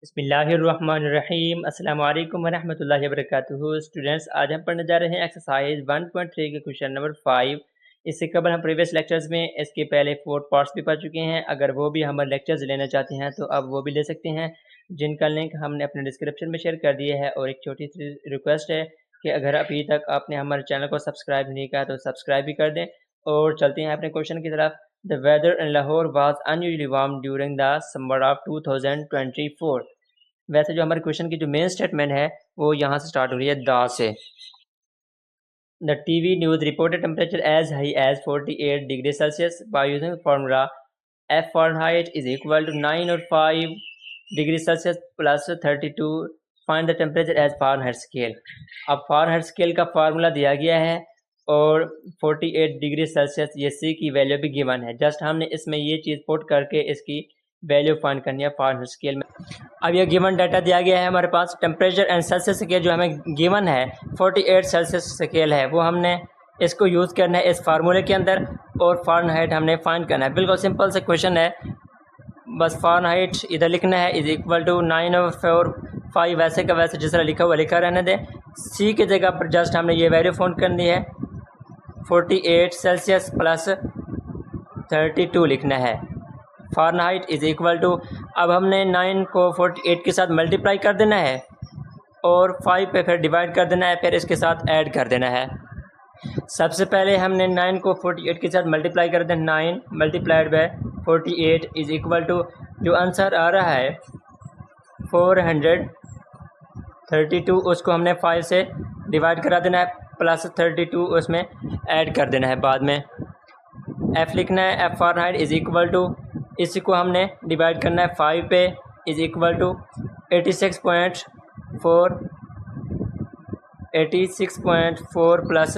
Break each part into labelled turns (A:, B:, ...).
A: बिस्मिल्लाहिर्रहमानिर्रहीम अस्सलाम वालेकुम वरहमतुल्लाहि वबरकातुहू। स्टूडेंट्स, आज हम पढ़ने जा रहे हैं एक्सरसाइज 1.3 के क्वेश्चन नंबर 5। इससे कबल हम प्रीवियस लेक्चर्स में इसके पहले 4 पार्ट्स भी पढ़ चुके हैं। अगर वो भी हमारे लेक्चर्स लेना चाहते हैं तो अब वो भी ले सकते हैं, जिनका लिंक हमने अपने डिस्क्रिप्शन में शेयर कर दिया है। और एक छोटी सी रिक्वेस्ट है कि अगर अभी तक आपने हमारे चैनल को सब्सक्राइब नहीं किया तो सब्सक्राइब भी कर दें। और चलते हैं अपने क्वेश्चन की तरफ। The weather in Lahore was unusually warm during the summer of 2024। वैसे जो हमारे क्वेश्चन की जो मेन स्टेटमेंट है वो यहाँ से स्टार्ट हो रही है द से। The TV news reported temperature as high as 48 degree Celsius by using formula F Fahrenheit is equal to 9 और 5 degree Celsius plus 32। Find the temperature as Fahrenheit scale. अब फारेनहाइट स्केल का फार्मूला दिया गया है और 48 डिग्री सेल्सियस ये सी की value भी गिवन है। जस्ट हमने इसमें ये चीज़ पुट करके इसकी वैल्यू फाइंड करनी है फारेनहाइट स्केल में। अब ये गिवन डाटा दिया गया है हमारे पास। टेम्परेचर एंड सेल्सियस स्केल जो हमें गिवन है 48 सेल्सियस स्केल है, वो हमने इसको यूज़ करना है इस फार्मूले के अंदर और फारेनहाइट हमने फाइंड करना है। बिल्कुल सिंपल से क्वेश्चन है, बस फारेनहाइट इधर लिखना है इज इक्वल टू 9 और 4 5 वैसे का वैसे जिस तरह लिखा हुआ लिखा रहने दें। सी की जगह पर जस्ट हमने ये वैल्यू फाइंड करनी है 48 सेल्सियस प्लस 32 लिखना है। फारेनहाइट इज इक्वल टू, अब हमने 9 को 48 के साथ मल्टीप्लाई कर देना है और 5 पे फिर डिवाइड कर देना है, फिर इसके साथ ऐड कर देना है। सबसे पहले हमने 9 को 48 के साथ मल्टीप्लाई कर देना। 9 multiplied by 48 is equal to, जो आंसर आ रहा है 432, उसको हमने 5 से डिवाइड करा देना है प्लस 32 उसमें ऐड कर देना है बाद में। एफ लिखना है, F Fahrenheit is equal to, इसी को हमने डिवाइड करना है 5 पे इज इक्वल टू 86.4 प्लस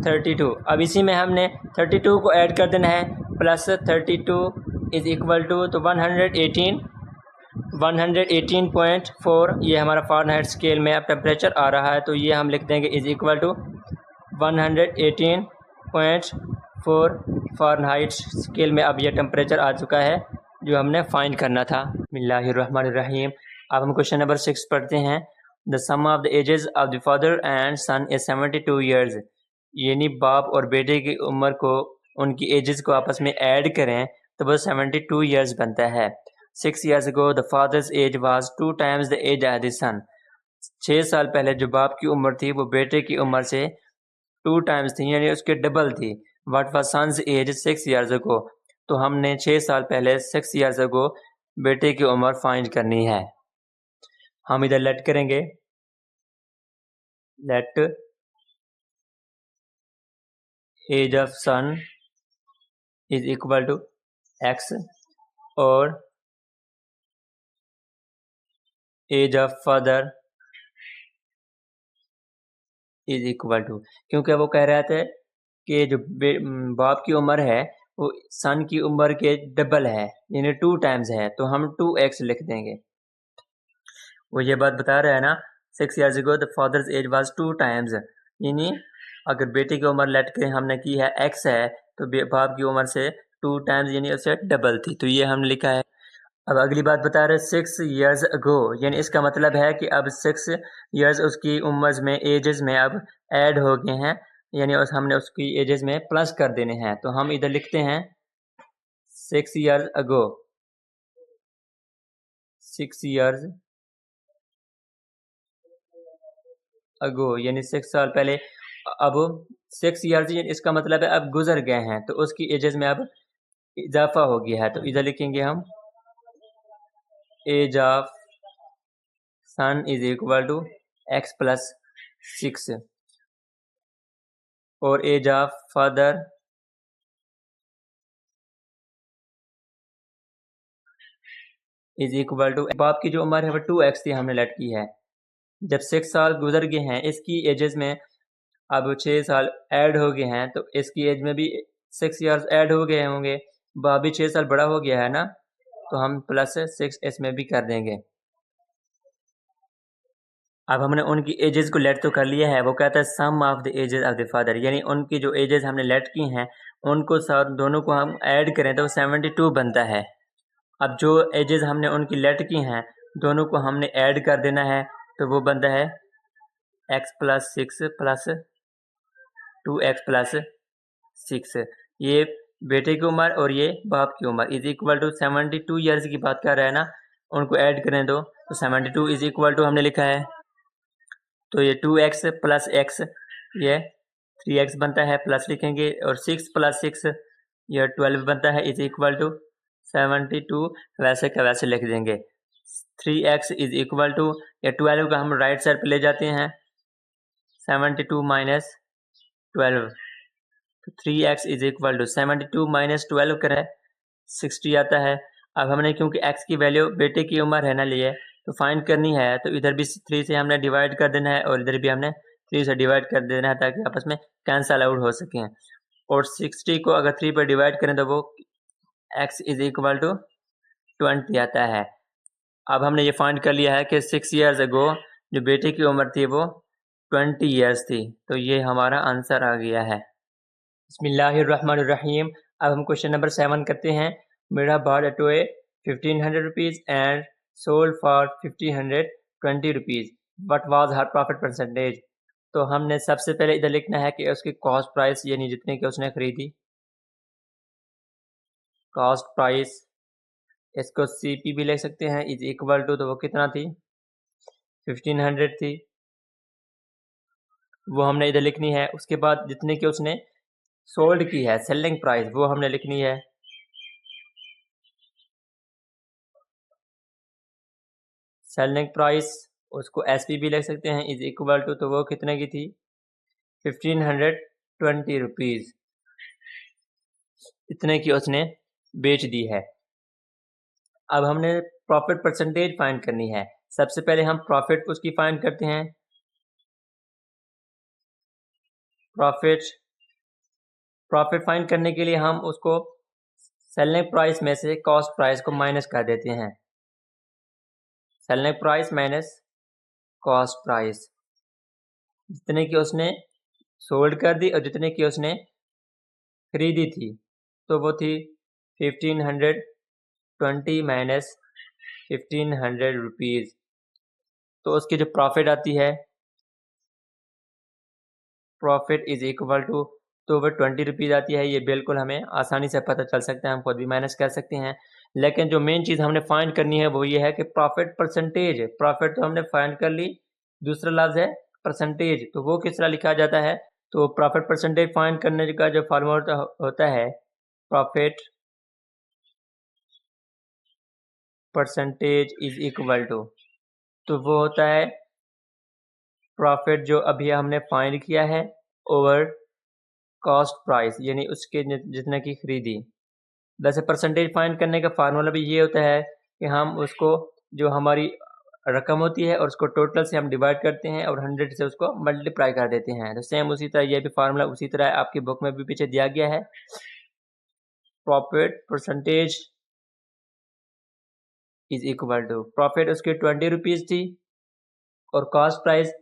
A: 32। अब इसी में हमने 32 को ऐड कर देना है प्लस 32 इज इक्वल टू, तो 118.4 ये हमारा फारेनहाइट स्केल में अब टेम्परेचर आ रहा है, तो ये हम लिख देंगे is equal to 118.4 Fahrenheit scale में अब ये टेम्परेचर आ चुका है जो हमने फाइंड करना था। बिस्मिल्लाहिर्रहमानिर्रहीम। अब हम क्वेश्चन नंबर 6 पढ़ते हैं। The sum of the ages of the father and son is 72 years. यानी बाप और बेटे की उम्र को, उनकी एजेस को आपस में ऐड करें तो वो 72 ईयर्स बनता है। 6 years ago the father's age was 2 times the age of the son। 6 साल पहले जो बाप की उम्र थी वो बेटे की उम्र से 2 times थी, यानी उसके डबल थी। What was son's age 6 years ago। तो हमने 6 साल पहले 6 years ago बेटे की उम्र फाइंड करनी है। हम इधर लेट करेंगे, let age of son is equal to x और age of father is equal to, क्योंकि वो कह रहे थे कि जो बाप की उम्र है वो सन की उम्र के डबल है, यानी 2 times है, तो हम 2x लिख देंगे। वो ये बात बता रहा है ना, 6 years ago the father's age was 2 times, यानी अगर बेटे की उम्र लेट के हमने की है x है तो बाप की उम्र से 2 times यानी उससे डबल थी, तो ये हमने लिखा है। अब अगली बात बता रहे 6 years ago, यानी इसका मतलब है कि अब 6 years उसकी उम्र में एजेस में अब ऐड हो गए हैं, यानी हमने उसकी एजेस में प्लस कर देने हैं। तो हम इधर लिखते हैं 6 years ago, 6 years ago यानी 6 साल पहले। अब 6 years इसका मतलब है अब गुजर गए हैं, तो उसकी एजेस में अब इजाफा हो गया है, तो इधर लिखेंगे हम age of son is equal to x plus 6 और age of father is equal to, बाप की जो उम्र है वो 2x थी, हमने लेट की है। जब 6 साल गुजर गए हैं, इसकी एजेस में अब 6 साल ऐड हो गए हैं, तो इसकी एज में भी 6 years ऐड हो गए होंगे। बाप भी 6 साल बड़ा हो गया है ना, तो हम प्लस 6 इसमें भी कर देंगे। अब हमने उनकी एजेस को लेट तो कर लिया है। वो कहता है sum of the ages of the father, यानी उनकी जो एजेस हमने लेट की हैं उनको दोनों को हम ऐड करें तो 72 बनता है। अब जो एजेस हमने उनकी लेट की हैं दोनों को हमने ऐड कर देना है, तो वो बनता है x plus 6 plus 2x plus 6। ये बेटे की उम्र और ये बाप की उम्र इज इक्वल टू 72 ईयर्स की बात कर रहा है ना, उनको ऐड करें दो, तो 72 इज इक्वल टू हमने लिखा है, तो ये 2x प्लस x ये 3x बनता है, प्लस लिखेंगे, और 6 प्लस 6 ये 12 बनता है, इज इक्वल टू 72 वैसे का वैसे लिख देंगे। 3x इज इक्वल टू, ये 12 का हम राइट साइड पे ले जाते हैं, 72 माइनस 12, तो 3x is equal to 72 minus 12 करें 60 आता है। अब हमने क्योंकि x की वैल्यू बेटे की उम्र है ना लिए, तो फाइंड करनी है, तो इधर भी 3 से हमने डिवाइड कर देना है और इधर भी हमने 3 से डिवाइड कर देना है, ताकि आपस में कैंसल आउट हो सकें। और 60 को अगर 3 पर डिवाइड करें तो वो x इज इक्वल टू 20 आता है। अब हमने ये फाइंड कर लिया है कि 6 ईयर्स अगो जो बेटे की उम्र थी वो 20 ईयर्स थी, तो ये हमारा आंसर आ गया है। बिस्मिल्लाहिर्रहमानिर्रहीम। अब हम क्वेश्चन नंबर 7 करते हैं। मेरा bought a toy 1500 rupees and sold for 1520 rupees, what was her profit percentage. तो हमने सबसे पहले इधर लिखना है कि उसकी कॉस्ट प्राइस, यानी जितने की उसने खरीदी, कॉस्ट प्राइस, इसको CP भी लिख सकते हैं, इज इक्वल टू, तो वो कितना थी 1500 थी, वो हमने इधर लिखनी है। उसके बाद जितने की उसने सोल्ड की है, सेलिंग प्राइस, वो हमने लिखनी है। सेलिंग प्राइस उसको SP भी लिख सकते हैं, इज इक्वल टू, तो वो कितने की थी 1520 रुपीज़, इतने की उसने बेच दी है। अब हमने प्रॉफिट परसेंटेज फाइंड करनी है। सबसे पहले हम प्रॉफिट उसकी फाइंड करते हैं। प्रॉफिट फाइंड करने के लिए हम उसको सेलिंग प्राइस में से कॉस्ट प्राइस को माइनस कर देते हैं। Selling price minus cost price, जितने की उसने सोल्ड कर दी और जितने की उसने खरीदी थी, तो वो थी 1520 माइनस 1500 रुपीज़, तो उसकी जो प्रॉफिट आती है, प्रॉफिट इज इक्वल टू, तो वो 20 रुपीज़ आती है। ये बिल्कुल हमें आसानी से पता चल सकता है, हम खुद भी माइनस कर सकते हैं। लेकिन जो मेन चीज़ हमने फाइंड करनी है वो ये है कि प्रॉफिट परसेंटेज। प्रॉफिट तो हमने फाइंड कर ली, दूसरा लफ्ज़ है परसेंटेज, तो वो किस तरह लिखा जाता है। तो प्रॉफिट परसेंटेज फाइंड करने का जो फार्मूला होता है, profit percentage is equal to, तो वो होता है प्रॉफिट जो अभी हमने फाइंड किया है ओवर कॉस्ट प्राइस, यानी उसके जितने की खरीदी। वैसे परसेंटेज फाइंड करने का फार्मूला भी ये होता है कि हम उसको, जो हमारी रकम होती है, और उसको टोटल से हम डिवाइड करते हैं और 100 से उसको मल्टीप्लाई कर देते हैं। तो सेम उसी तरह ये भी फार्मूला उसी तरह आपकी बुक में भी पीछे दिया गया है। Profit percentage is equal to, profit उसकी 20 रुपीज़ थी और कॉस्ट प्राइस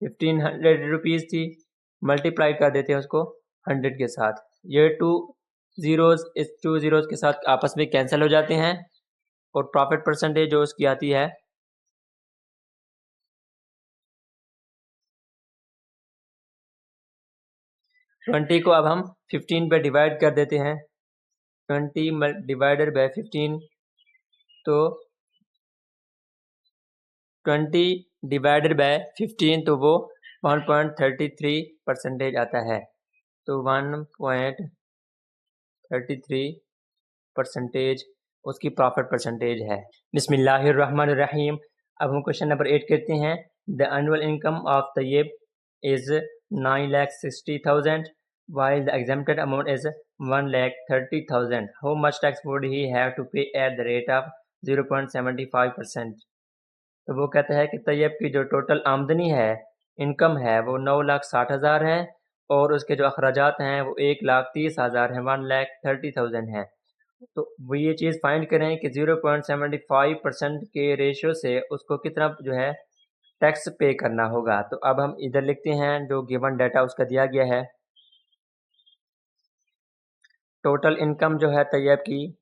A: 1500 रुपीज़ थी, मल्टीप्लाई कर देते हैं उसको 100 के साथ। ये 2 ज़ीरोज़ इस 2 ज़ीरोज़ के साथ आपस में कैंसिल हो जाते हैं, और प्रॉफिट परसेंटेज जो उसकी आती है 20 को अब हम 15 पे डिवाइड कर देते हैं। 20 डिवाइडेड बाय 15, तो 20 डिवाइडेड बाय 15, तो वो 1.33 परसेंटेज आता है। तो 1.33 परसेंटेज उसकी प्रॉफिट परसेंटेज है। बिस्मिल्लाहिर्रहमानिर्रहीम। अब हम क्वेश्चन नंबर 8 करते हैं। The annual income of Tayyab is 9,60,000 while the exempted amount is 1,30,000. How much tax would he have to pay at the rate of 0.75%? तो वो कहता है कि तैयब की जो टोटल आमदनी है, इनकम है, वो 9,60,000 है, और उसके जो अखराजात हैं वो 1,30,000 हैं, 1,30,000 हैं। तो वो ये चीज़ फाइंड करें कि 0.75% के रेशियो से उसको कितना जो है टैक्स पे करना होगा। तो अब हम इधर लिखते हैं जो गिवन डाटा उसका दिया गया है। टोटल इनकम जो है तैयब की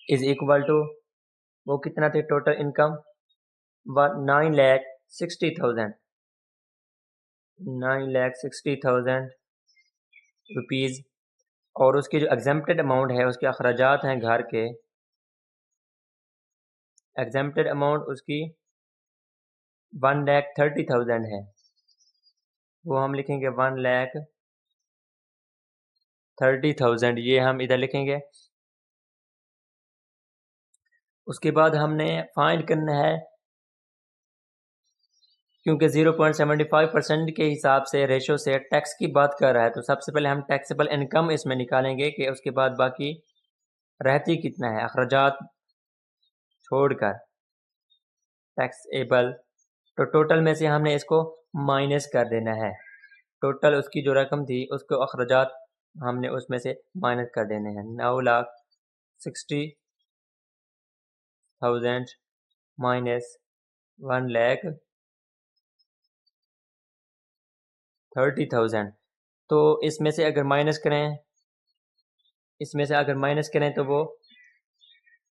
A: इज इक्वल टू वो कितना थे टोटल इनकम 9,60,000 9,60,000 रुपीज़। और उसकी जो एग्जेम्प्टेड अमाउंट है, उसके अखराजात हैं घर के, एग्जेम्प्टेड अमाउंट उसकी 1,30,000 है। वो हम लिखेंगे 1,30,000, ये हम इधर लिखेंगे। उसके बाद हमने फाइंड करना है, क्योंकि 0.75% के हिसाब से रेशो से टैक्स की बात कर रहा है, तो सबसे पहले हम टैक्सेबल इनकम इसमें निकालेंगे कि उसके बाद बाकी रहती कितना है अखराजात छोड़कर टैक्सेबल। तो टोटल में से हमने इसको माइनस कर देना है। टोटल उसकी जो रकम थी उसको अखराजात हमने उसमें से माइनस कर देने हैं। 9,60,000 माइनस 1,30,000। तो इसमें से अगर माइनस करें तो वो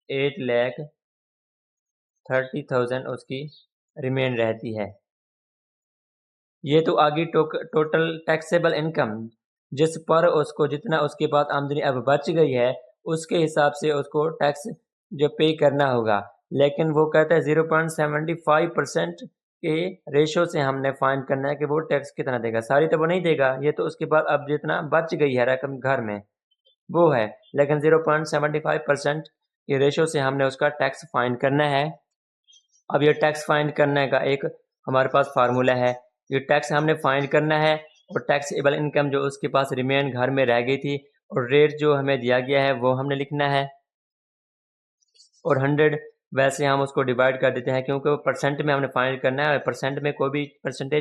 A: 8,30,000 उसकी रिमेन रहती है। ये तो आगे टोटल टैक्सेबल इनकम, जिस पर उसको जितना उसके बाद आमदनी अब बच गई है उसके हिसाब से उसको टैक्स जो पे करना होगा। लेकिन वो कहता है 0.75% के रेशो से हमने फाइंड करना है कि वो टैक्स कितना देगा। सारी तो वो नहीं देगा, ये तो उसके बाद अब जितना बच गई है रकम घर में वो है। लेकिन 0.75% के रेशो से हमने उसका टैक्स फाइंड करना है। अब ये टैक्स फाइंड करने का एक हमारे पास फार्मूला है। ये टैक्स हमने फाइंड करना है और टैक्सेबल इनकम जो उसके पास रिमेन घर में रह गई थी और रेट जो हमें दिया गया है वो हमने लिखना है। और 100 वैसे हम उसको डिवाइड कर देते हैं, क्योंकि वो परसेंट में हमने फाइंड करना है। परसेंटेज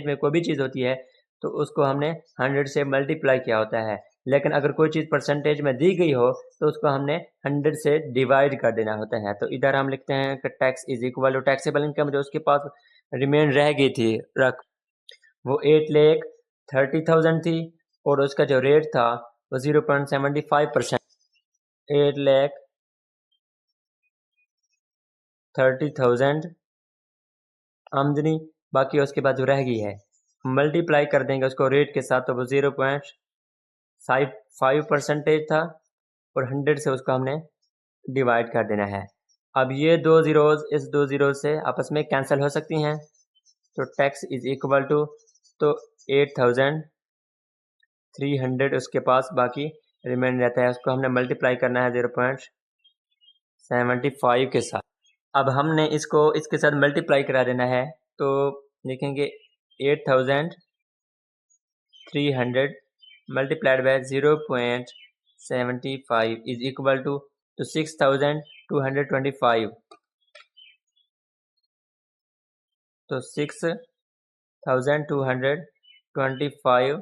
A: में कोई भी चीज़ होती है तो उसको हमने 100 से मल्टीप्लाई किया होता है। लेकिन अगर कोई चीज़ परसेंटेज में दी गई हो तो उसको हमने 100 से डिवाइड कर देना होता है। तो इधर हम लिखते हैं कि tax is equal to taxable income जो उसके पास रिमेन रह गई थी वो 8,30,000 थी और उसका जो रेट था वो 0.75%। 8,30,000 आमदनी, बाकी उसके बाद जो रह गई है मल्टीप्लाई कर देंगे उसको रेट के साथ, तो वो 0.5% था और 100 से उसको हमने डिवाइड कर देना है। अब ये दो ज़ीरोज़ इस दो ज़ीरो से आपस में कैंसिल हो सकती हैं, तो टैक्स इज इक्वल टू, तो 8,300 उसके पास बाकी रिमेन रहता है, उसको हमने मल्टीप्लाई करना है 0.75 के साथ। अब हमने इसको इसके साथ मल्टीप्लाई करा देना है, तो लिखेंगे 8,300 multiplied by 0.75 is equal to 6,225। तो 6,225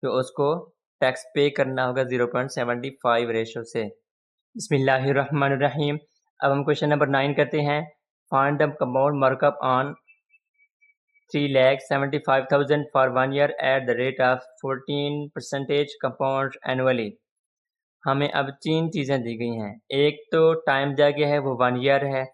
A: जो उसको टैक्स पे करना होगा 0.75 रेशो से। बिस्मिल्लाहिर्रहमानिर्रहीम। अब हम क्वेश्चन नंबर 9 करते हैं। Find the compound markup on 3,75,000 for 1 year at the rate of 14% compound annually. हमें अब 3 चीज़ें दी गई हैं। एक तो टाइम दिया गया है वो 1 ईयर है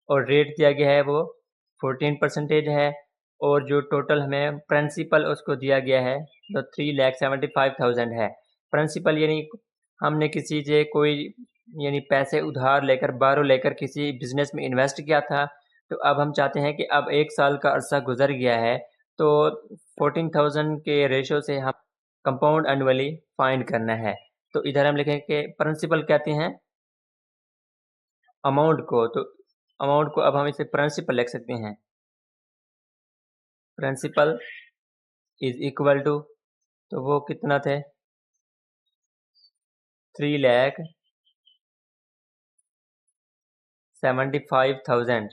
A: और रेट दिया गया है वो 14% है, और जो टोटल हमें प्रिंसिपल उसको दिया गया है तो 3,75,000 है। प्रिंसिपल यानी हमने किसी से कोई यानी पैसे उधार लेकर बारो लेकर किसी बिज़नेस में इन्वेस्ट किया था, तो अब हम चाहते हैं कि अब 1 साल का अरसा गुजर गया है तो 14,000 के रेशो से हम कंपाउंड एनुअली फाइंड करना है। तो इधर हम लिखेंगे कि प्रिंसिपल कहते हैं अमाउंट को, तो अमाउंट को अब हम इसे प्रिंसिपल लिख सकते हैं। प्रिंसिपल इज इक्वल टू, तो वो कितना थे 3,75,000।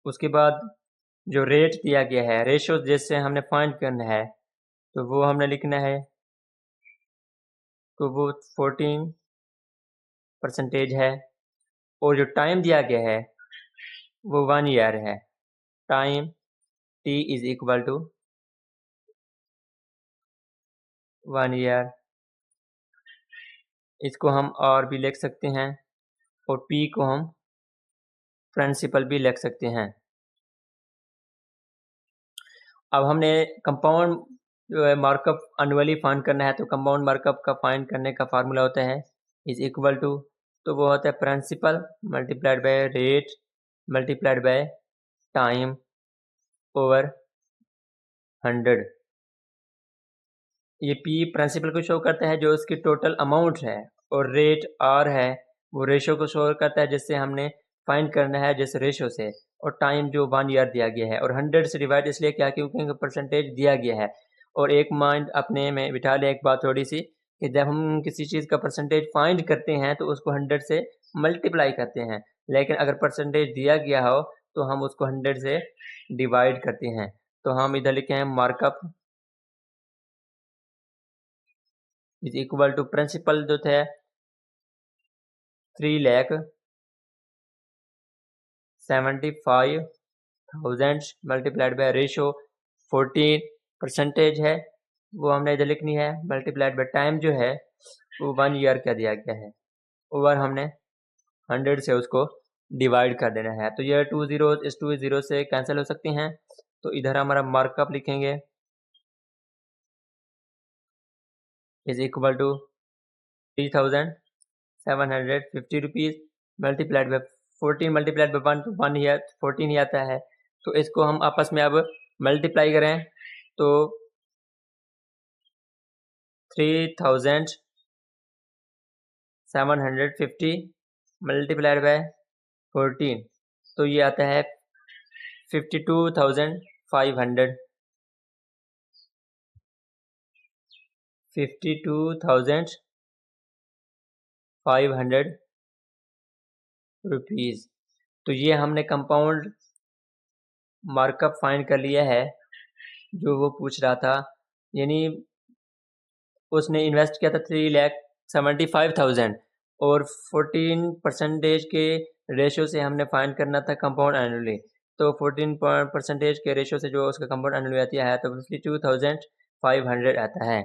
A: उसके बाद जो रेट दिया गया है रेशो जैसे हमने फाइंड करना है तो वो हमने लिखना है, तो वो 14% है, और जो टाइम दिया गया है वो 1 ईयर है। Time T is equal to 1 year. इसको हम और भी लिख सकते हैं, और P को हम प्रिंसिपल भी लिख सकते हैं। अब हमने कंपाउंड जो है मार्कअप एनुअली फाइंड करना है, तो कंपाउंड मार्कअप का फाइंड करने का फार्मूला होता है इज इक्वल टू, तो वो होता है principal multiplied by rate multiplied by time over 100। ये P प्रिंसिपल को शो करता है जो उसकी टोटल अमाउंट है, और रेट R है वो रेशो को शो करता है जिससे हमने फाइंड करना है जिस रेशो से, और टाइम जो 1 ईयर दिया गया है, और 100 से डिवाइड इसलिए क्या क्योंकि परसेंटेज दिया गया है। और एक माइंड अपने में बिठा ले एक बात थोड़ी सी, कि जब हम किसी चीज़ का परसेंटेज फाइंड करते हैं तो उसको 100 से मल्टीप्लाई करते हैं, लेकिन अगर परसेंटेज दिया गया हो तो हम उसको 100 से डिवाइड करते हैं। तो हम इधर लिखे हैं markup is equal to principal जो थे 3,75,000 मल्टीप्लाइड बाय रेशो 14% है, वो हमने इधर लिखनी है, मल्टीप्लाइड बाय टाइम जो है वो 1 ईयर का दिया गया है, ओवर हमने 100 से उसको डिवाइड कर देना है। तो ये 2 0 इस 2 0 से कैंसिल हो सकती हैं, तो इधर हमारा मार्कअप लिखेंगे is equal to 3,750 rupees multiplied by 14 multiplied by 1 तो 1 ही 14 ही आता है। तो इसको हम आपस में अब मल्टीप्लाई करें तो 3,750 मल्टीप्लाइड बाय 14, तो ये आता है 52,500 52,500 रुपीज़। तो ये हमने कंपाउंड मार्कअप फाइंड कर लिया है जो वो पूछ रहा था, यानी उसने इन्वेस्ट किया था 3,75,000 और 14% के रेशो से हमने फाइंड करना था कंपाउंड एनुअली। तो 14% के रेशो से जो उसका कंपाउंड एनुअली आती है तो 52,500 आता है।